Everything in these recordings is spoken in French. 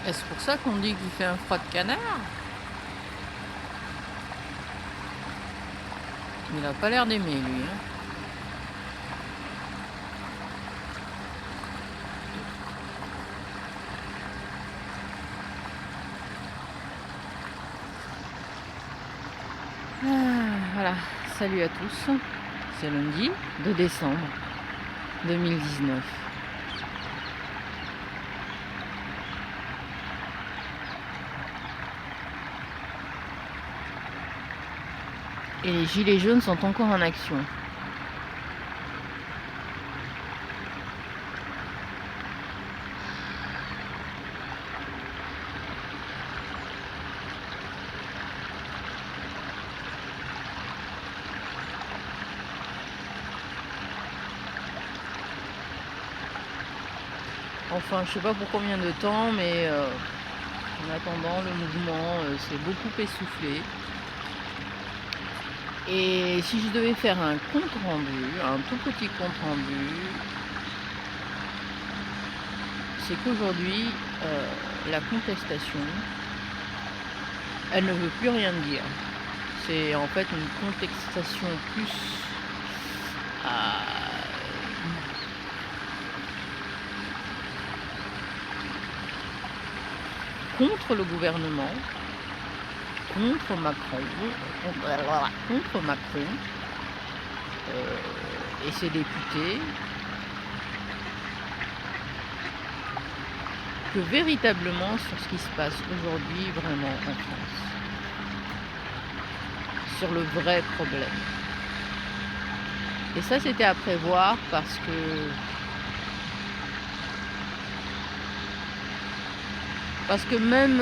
Est-ce pour ça qu'on dit qu'il fait un froid de canard? Il a pas l'air d'aimer, lui, hein. Voilà, salut à tous. C'est lundi 2 décembre 2019. Et les gilets jaunes sont encore en action. Enfin, je sais pas pour combien de temps, mais en attendant, le mouvement s'est beaucoup essoufflé. Et si je devais faire un compte rendu, un tout petit compte rendu, c'est qu'aujourd'hui, la contestation, elle ne veut plus rien dire. C'est en fait une contestation plus contre le gouvernement, contre Macron, et ses députés, que véritablement sur ce qui se passe aujourd'hui vraiment en France, sur le vrai problème. Et ça, c'était à prévoir parce que même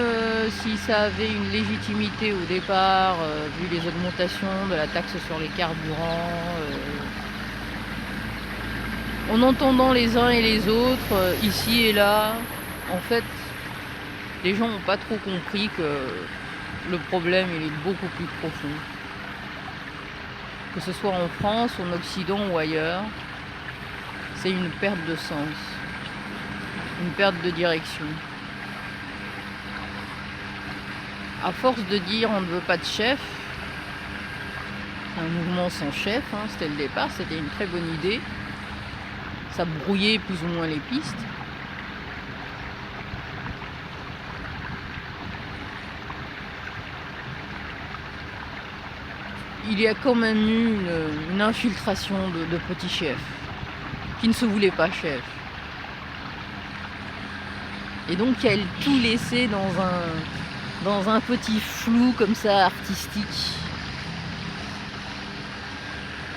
si ça avait une légitimité au départ, vu les augmentations de la taxe sur les carburants, en entendant les uns et les autres, ici et là, en fait, les gens n'ont pas trop compris que le problème il est beaucoup plus profond. Que ce soit en France, en Occident ou ailleurs, c'est une perte de sens, une perte de direction. À force de dire on ne veut pas de chef, un mouvement sans chef, hein, c'était le départ, c'était une très bonne idée. Ça brouillait plus ou moins les pistes. Il y a quand même eu une infiltration de petits chefs qui ne se voulaient pas chefs. Et donc elle tout laissé dans un petit flou comme ça artistique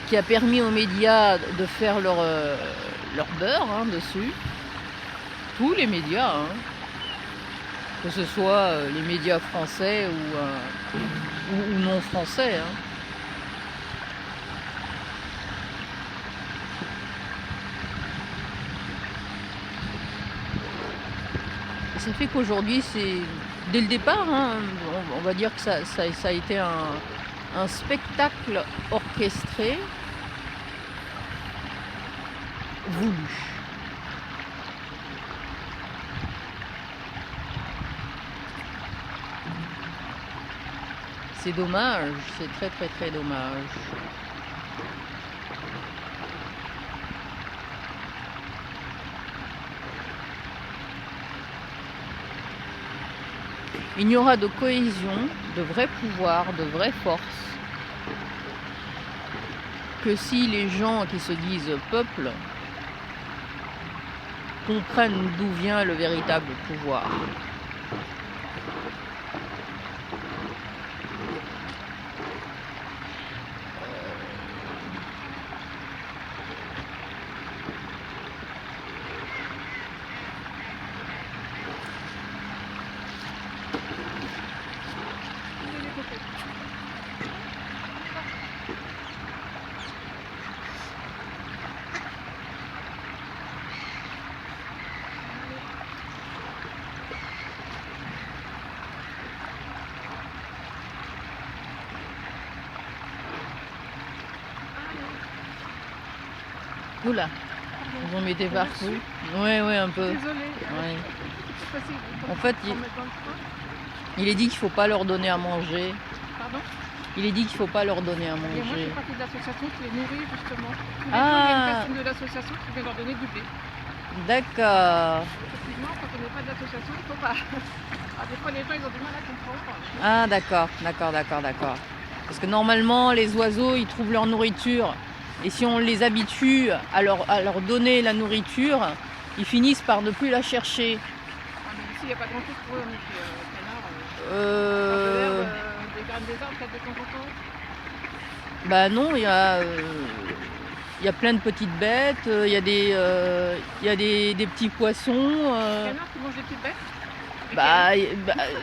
qui a permis aux médias de faire leur beurre dessus. Tous les médias, que ce soit les médias français ou non français. Ça fait qu'aujourd'hui, c'est dès le départ, on va dire que ça a été un spectacle orchestré, voulu. C'est dommage, c'est très très très dommage. Il n'y aura de cohésion, de vrai pouvoir, de vraie force, que si les gens qui se disent peuple comprennent d'où vient le véritable pouvoir. Oula. Ils en mettaient On l'a partout. reçu. Ouais, ouais, un peu. Désolée. Ouais. C'est facile. En fait, On met dans le train. il est dit qu'il faut pas leur donner à manger. Pardon? Il est dit qu'il faut pas leur donner à Et moi, je manger. fais partie de l'association qui les nourrit justement. Tous les jours, il y a une Ah, personne de l'association qui vient leur donner du blé. d'accord. Effectivement, quand on n'est pas de l'association, il ne faut pas. Ah, des fois, les gens, ils ont du mal à comprendre. Ah, d'accord, d'accord, d'accord, d'accord. Parce que normalement, les oiseaux, ils trouvent leur nourriture. Et si on les habitue à leur donner la nourriture, ils finissent par ne plus la chercher. Ah, mais ici, il n'y a pas grand-chose pour eux, on est canards. Encore de Euh, l'herbe, des graines des arbres, peut-être de temps en temps. Bah non, il y a plein de petites bêtes, il y a des petits poissons. Les canards qui mangent des petites bêtes.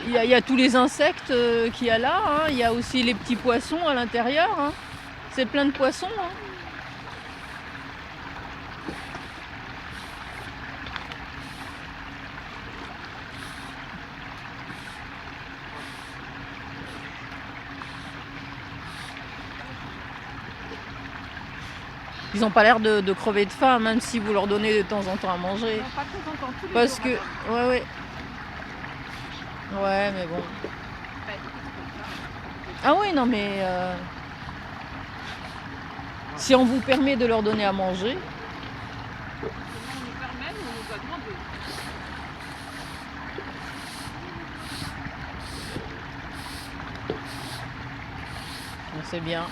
Il y a tous les insectes qu'il y a là, hein. Il y a aussi les petits poissons à l'intérieur, hein. C'est plein de poissons, hein. Ils n'ont pas l'air de crever de faim, même si vous leur donnez de temps en temps à manger. Non, pas de temps en temps, tous les Parce jours, que, alors. ouais, ouais. Ouais, mais bon. Ouais, Ah oui, non, mais si on vous permet de leur donner à manger, on nous permet, on nous doit demander. c'est bien.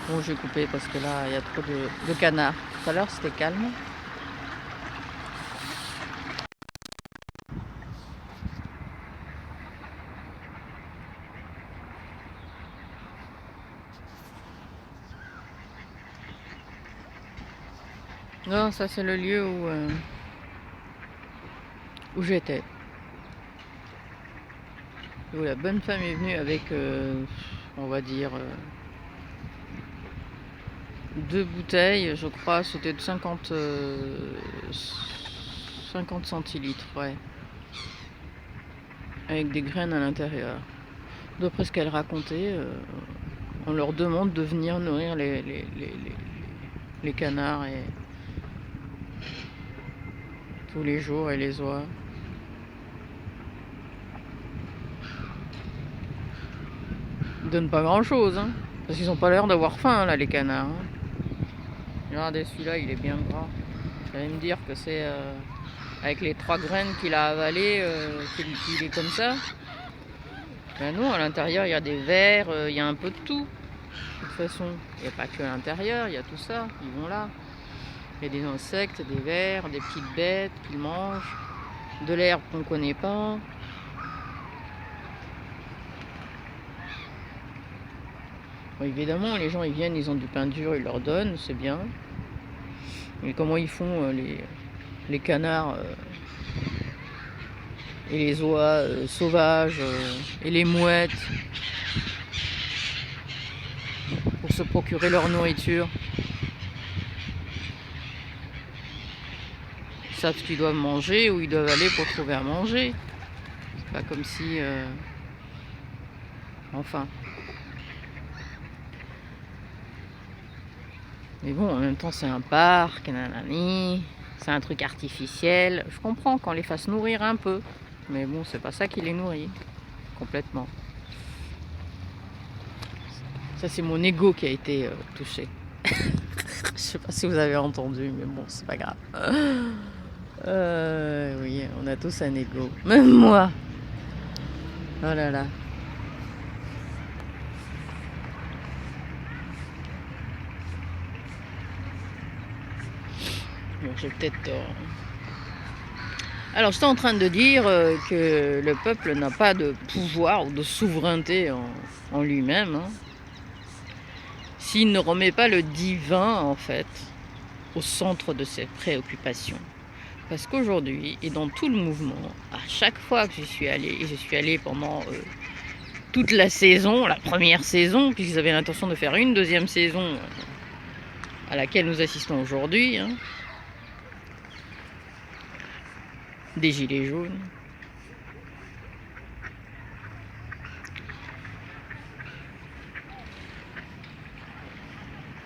Bon, j'ai coupé parce que là, il y a trop de canards. Tout à l'heure, c'était calme. Non, ça, c'est le lieu où j'étais. Où la bonne femme est venue avec, on va dire, 2 bouteilles, je crois, c'était de 50 centilitres, ouais. Avec des graines à l'intérieur. D'après ce qu'elle racontait, on leur demande de venir nourrir les canards et tous les jours et les oies. Ils donnent pas grand chose, hein, parce qu'ils ont pas l'air d'avoir faim là, les canards. Hein. Regardez, celui-là, il est bien gras. Vous allez me dire que c'est avec les 3 graines qu'il a avalées qu'il est comme ça. Ben non, à l'intérieur, il y a des vers, il y a un peu de tout. De toute façon, il n'y a pas que à l'intérieur, il y a tout ça. Ils vont là. Il y a des insectes, des vers, des petites bêtes qu'ils mangent, de l'herbe qu'on ne connaît pas. Bon, évidemment, les gens ils viennent, ils ont du pain dur, ils leur donnent, c'est bien. Mais comment ils font les canards et les oies sauvages et les mouettes pour se procurer leur nourriture? Ils savent ce qu'ils doivent manger, où ils doivent aller pour trouver à manger. C'est pas comme si... Enfin. Mais bon, en même temps, c'est un parc, nanani, c'est un truc artificiel. Je comprends qu'on les fasse nourrir un peu. Mais bon, c'est pas ça qui les nourrit. Complètement. Ça, c'est mon ego qui a été touché. Je sais pas si vous avez entendu, mais bon, c'est pas grave. Oui, on a tous un ego. Même moi. Oh là là. Bon, j'ai peut-être tort. Alors, j'étais en train de dire que le peuple n'a pas de pouvoir ou de souveraineté en lui-même, hein, s'il ne remet pas le divin, en fait, au centre de ses préoccupations. Parce qu'aujourd'hui, et dans tout le mouvement, à chaque fois que j'y suis allée, et je suis allée pendant toute la saison, la première saison, puisqu'ils avaient l'intention de faire une deuxième saison à laquelle nous assistons aujourd'hui, hein, des Gilets jaunes.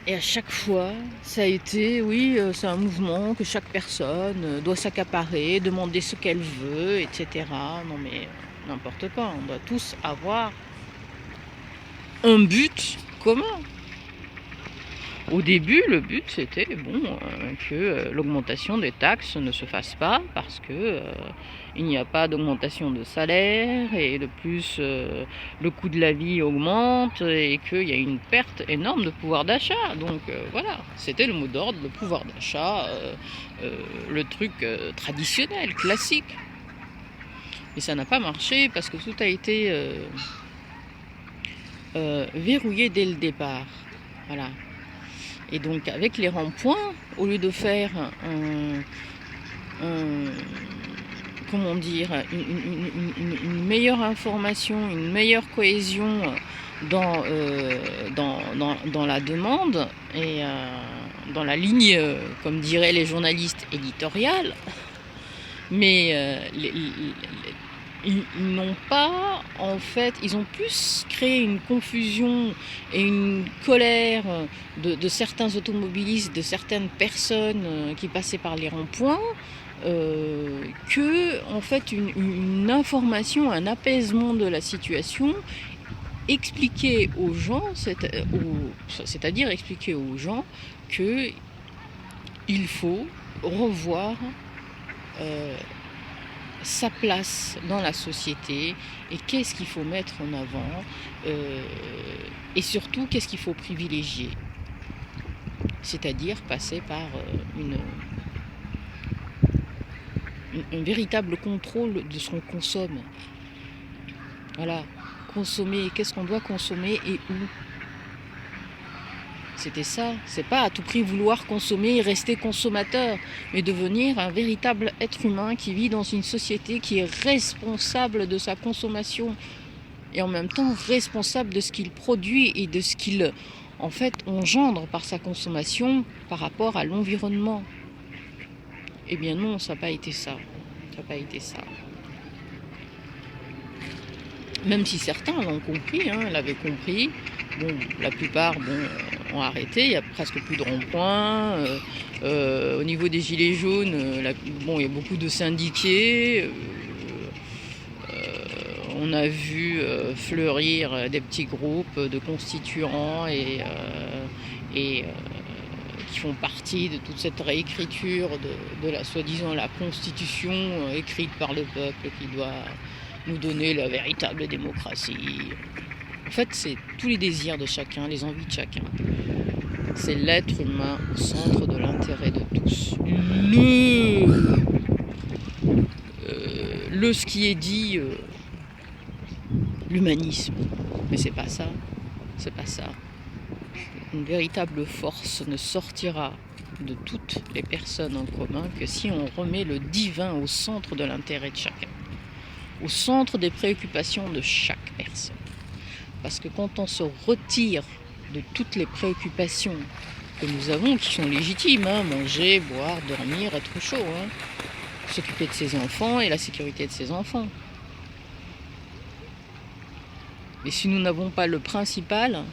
Et à chaque fois, ça a été, oui, c'est un mouvement que chaque personne doit s'accaparer, demander ce qu'elle veut, etc. Non mais n'importe quoi, on doit tous avoir un but commun. Au début, le but c'était que l'augmentation des taxes ne se fasse pas parce que il n'y a pas d'augmentation de salaire et de plus le coût de la vie augmente et qu'il y a une perte énorme de pouvoir d'achat. Donc voilà, c'était le mot d'ordre, le pouvoir d'achat, le truc traditionnel, classique. Mais ça n'a pas marché parce que tout a été verrouillé dès le départ. Voilà. Et donc avec les ronds-points, au lieu de faire comment dire, une meilleure information, une meilleure cohésion dans la demande et dans la ligne, comme diraient les journalistes, éditoriale, mais ils n'ont pas, en fait, ils ont plus créé une confusion et une colère de certains automobilistes, de certaines personnes qui passaient par les ronds-points, que, en fait, une information, un apaisement de la situation, expliquer aux gens, c'est-à-dire expliquer aux gens qu'il faut revoir sa place dans la société et qu'est-ce qu'il faut mettre en avant et surtout qu'est-ce qu'il faut privilégier, c'est-à-dire passer par un véritable contrôle de ce qu'on consomme. Voilà, consommer, qu'est-ce qu'on doit consommer et où. C'était ça, c'est pas à tout prix vouloir consommer et rester consommateur, mais devenir un véritable être humain qui vit dans une société qui est responsable de sa consommation et en même temps responsable de ce qu'il produit et de ce qu'il en fait engendre par sa consommation par rapport à l'environnement. Eh bien non, ça n'a pas été ça. Ça n'a pas été ça. Même si certains l'ont compris, l'avaient compris. Bon, la plupart ont arrêté, il n'y a presque plus de ronds-points. Au niveau des gilets jaunes, il y a beaucoup de syndiqués. On a vu fleurir des petits groupes de constituants et qui font partie de toute cette réécriture de la soi-disant la constitution écrite par le peuple qui doit nous donner la véritable démocratie. En fait, c'est tous les désirs de chacun, les envies de chacun. C'est l'être humain au centre de l'intérêt de tous. Ce qui est dit, l'humanisme. Mais c'est pas ça. C'est pas ça. Une véritable force ne sortira de toutes les personnes en commun que si on remet le divin au centre de l'intérêt de chacun, au centre des préoccupations de chaque personne. Parce que quand on se retire de toutes les préoccupations que nous avons, qui sont légitimes, manger, boire, dormir, être chaud, s'occuper de ses enfants et la sécurité de ses enfants. Mais si nous n'avons pas le principal,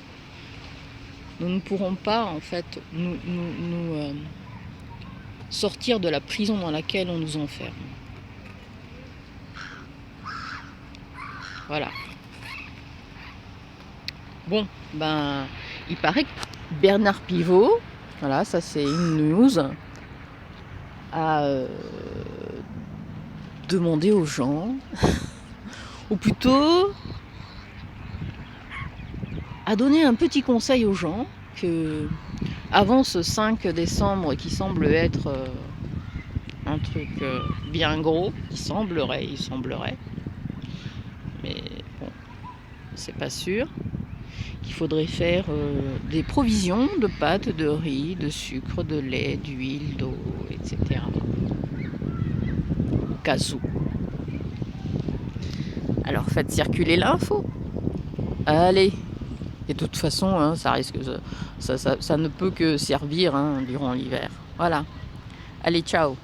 nous ne pourrons pas en fait nous sortir de la prison dans laquelle on nous enferme. Voilà. Bon, il paraît que Bernard Pivot, voilà, ça c'est une news, a demandé aux gens, ou plutôt a donné un petit conseil aux gens, que avant ce 5 décembre qui semble être un truc bien gros, il semblerait, mais bon, c'est pas sûr, qu'il faudrait faire des provisions de pâtes, de riz, de sucre, de lait, d'huile, d'eau, etc. Au cas où. Alors faites circuler l'info. Allez. Et de toute façon, ça risque, ça ne peut que servir durant l'hiver. Voilà. Allez, ciao.